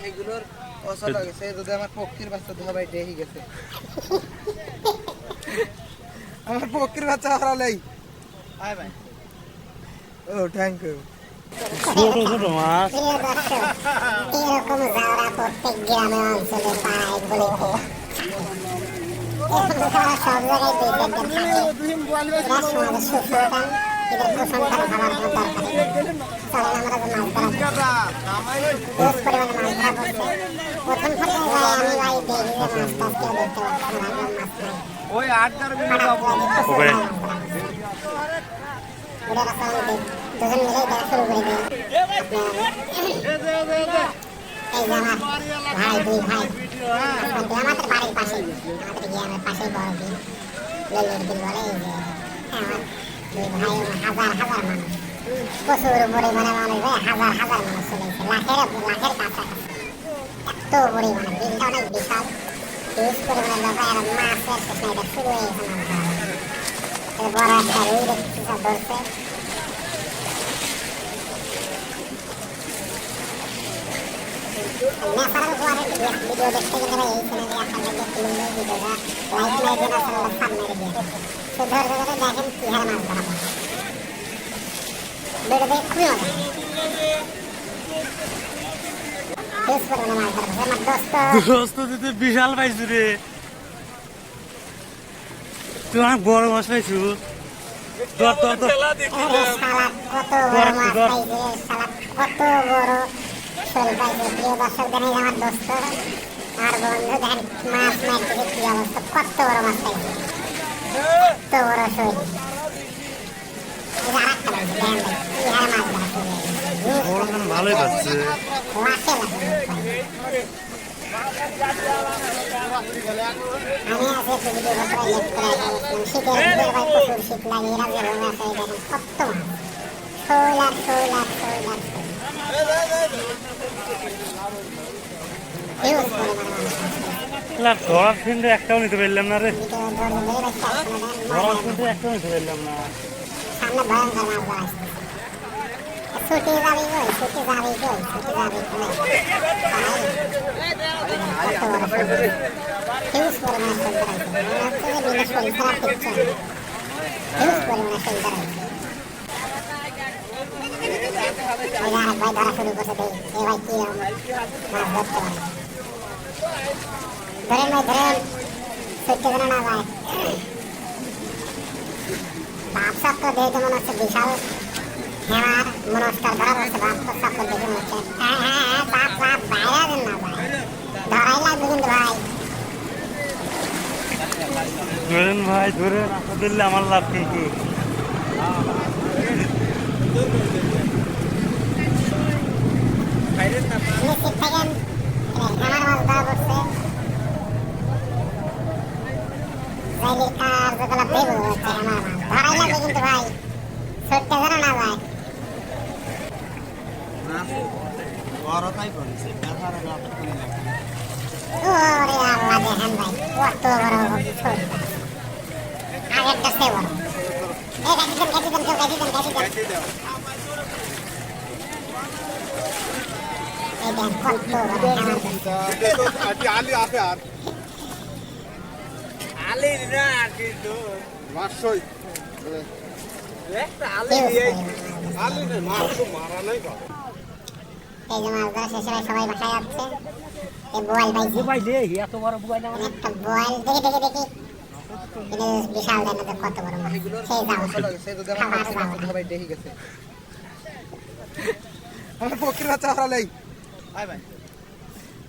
এগুলোর অসল গেছে যদি আমার পক্ষীর বাচ্চা ধরাই ডেহি গেছে আমার পক্ষীর বাচ্চা হারালেই আয় ভাই ও থ্যাংক ইউ ছোট ছোট মাছ এরকম যাওয়া প্রত্যেক গ্রামে অঞ্চলে পায় বলে সব জায়গায় দুই চারজন থাকে এরা সমাজের সুসন্তান এদের কুসন্তান খাবার কোনো দরকার নেই চলেন আমরা যে মাছ ধরা হিউজ পরিমাণে মাছ ধরা পড়ছে প্রথম পর্যায়ে আমি ভাই দেখি যে মাছ টাছ কেউ দেখতে পাচ্ছি না মাছ নাই ওই 8 মিনিট যাবো ওকে ওরা রাস্তায় দুজন মিলে দেখা শুরু করে দিই এই যে আমার ভাই দুই ভাই আমাদের বাড়ির পাশে আমাদের গ্রামের পাশেই বড় বিল লেলের বিল বলে এই যে আমার দুই ভাই হাজার হাজার মানুষ প্রচুর পরিমাণে মানুষ ভাই হাজার হাজার মানুষ চলেছে লাখের কাছাকাছি এত পরিমাণে বিলটা অনেক বিশাল হিউজ পরিমাণে লোক আর মাছের শেষ নাই এটা শুরু হয়ে গেছে মাছ ধরা বড় একটা রুই দেখছি সব ধরছে ন্যাচারাল কোয়ালিটি ভিডিও দেখতে গেলে ভাই এই চ্যানেলে আপনাদেরকে ফিল্ম ভিডিওটা লাইক মেরে দিন আসলে সাব মেরে দিন তো ধরে ধরে দেখেন কি হারে মাছ ধরা পড়ে ভিডিও দেখে খুবই মজা বেশ পরিমাণে মাছ ধরা পড়ে আমার দোস্ত দিতে বিশাল পাইছু রে তুই অনেক বড় মাছ পাইছু ধর ধর ধর সালাদ কত বড় মাছ পাইছে সালাদ কত বড় শোল পাইছে প্রিয় দর্শক দেখেন আমার দোস্ত আর বন্ধু দেখেন মাছ মারতে কি অবস্থা কত বড় মাছ পাইছে কত বড় শোল এটা আরেকটা পাইছে দেখেন ভাই কি হারে মাছ ধরা শুরু হয়ে গেছে ভালোই পাচ্ছে লাখে লাখে আমি আজকে একটু ভিডিও করে লেট করে আসলাম শীতের ভিতরে ভাই প্রচুর শীত লাগে এরা যে রঙ আছে দেখেন কত মাছ শোল আর শোল আর শোল আর শোল হিউজ পরিমাণে মানুষ আছে ধরার ফিন্ডে একটাও নিতে পারলাম না রে ভিডিও ধরে ধরে বাচ্চা আসলে ধরার ফিন্ডে একটাও নিতে পারলাম না সামনে ভয়ঙ্কর মাছ ধরা আসছে ছুটি যাবি কই ছুটি যাবি কই ছুটি যাবি হিউজ পরিমাণে শোল ধরাইছে মনে হচ্ছে যে বিনা শোল ছাড়া কিচ্ছু না হিউজ পরিমাণে শোল ধরাইছে এই যে আরেক ভাই ধরা শুরু করছে দেখি এ ভাই কি মাছ ধরতে পারে ধরেন ভাই ধরেন ছুটতে যেন না যায় বাপ চক্কর দেখে মনে হচ্ছে বিশাল হেমার মনস্কার ধরা পড়ছে বাপ চক্কর দেখে মনে হচ্ছে হ্যাঁ হ্যাঁ হ্যাঁ বাপ বাপ বাইরে যেন না যায় ধরাই লাগবে কিন্তু ভাই ধরেন ভাই ধরেন আশা দিলে আমার লাভ কিন্তু নিশ্চিত থাকেন হেমার মাছ ধরা পড়ছে জাইলির কার্যকলাপ দেবো হচ্ছে হেমার মাছ ধরাই লাগবে কিন্তু ভাই ছুটতে যেন না যায় বড়টাই করেছে ওরে আল্লাহ দেখেন ভাই কত বড় ছোট আগেরটা সে বড় এই গাছি দেন এই দেখেন কত বড় আলি আছে আর আলি না কিন্তু মাছই একটা আলি আলি না মাছ তো মারা নাই বা এই যে মাছ ধরা শেষে ভাই সবাই বাসায় যাচ্ছে এই বোয়াল পাইছি পাইলে এত বড় বুয়াই না একটা বোয়াল দেখি এটা বিশাল দেন কত বড় মাছ সেই যাও সে যদি আমার পক্ষীর বাচ্চা ধরাই ডেহি গেছে আমার পক্ষীর বাচ্চা হারালেই আয় ভাই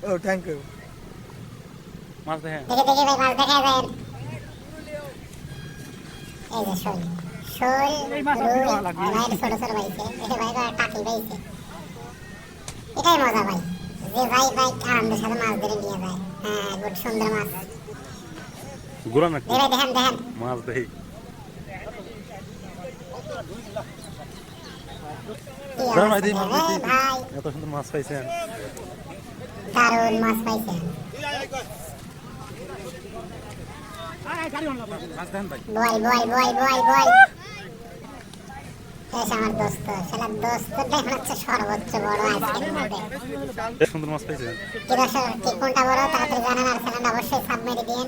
ও থ্যাংক ইউ মাছ দেখেন দেখি ভাই মাছ দেখা যায় এই যে শোল শোল ভাই ছোট ছোট পাইছে এই ভাই টাকি পাইছে এটাই মজা ভাই যে ভাই আনন্দের সাথে মাছ ধরে নিয়ে যায় হ্যাঁ গুড সুন্দর মাছ গুড়া নাকি দেখেন মাছ দেখি ভাই এত সুন্দর মাছ পাইছেন দারুণ মাছ পাইছেন মাছ দেখেন ভাই বোয়াল এসে আমার দোস্ত শালা দোস্তটাই হচ্ছে সর্বোচ্চ বড় আজকের মধ্যে। সুন্দর মাছ পাইছেন। কি দর্শক কি কোনটা বড় তাড়াতাড়ি জানান আর চ্যানেলটা অবশ্যই সাবমিট দিন।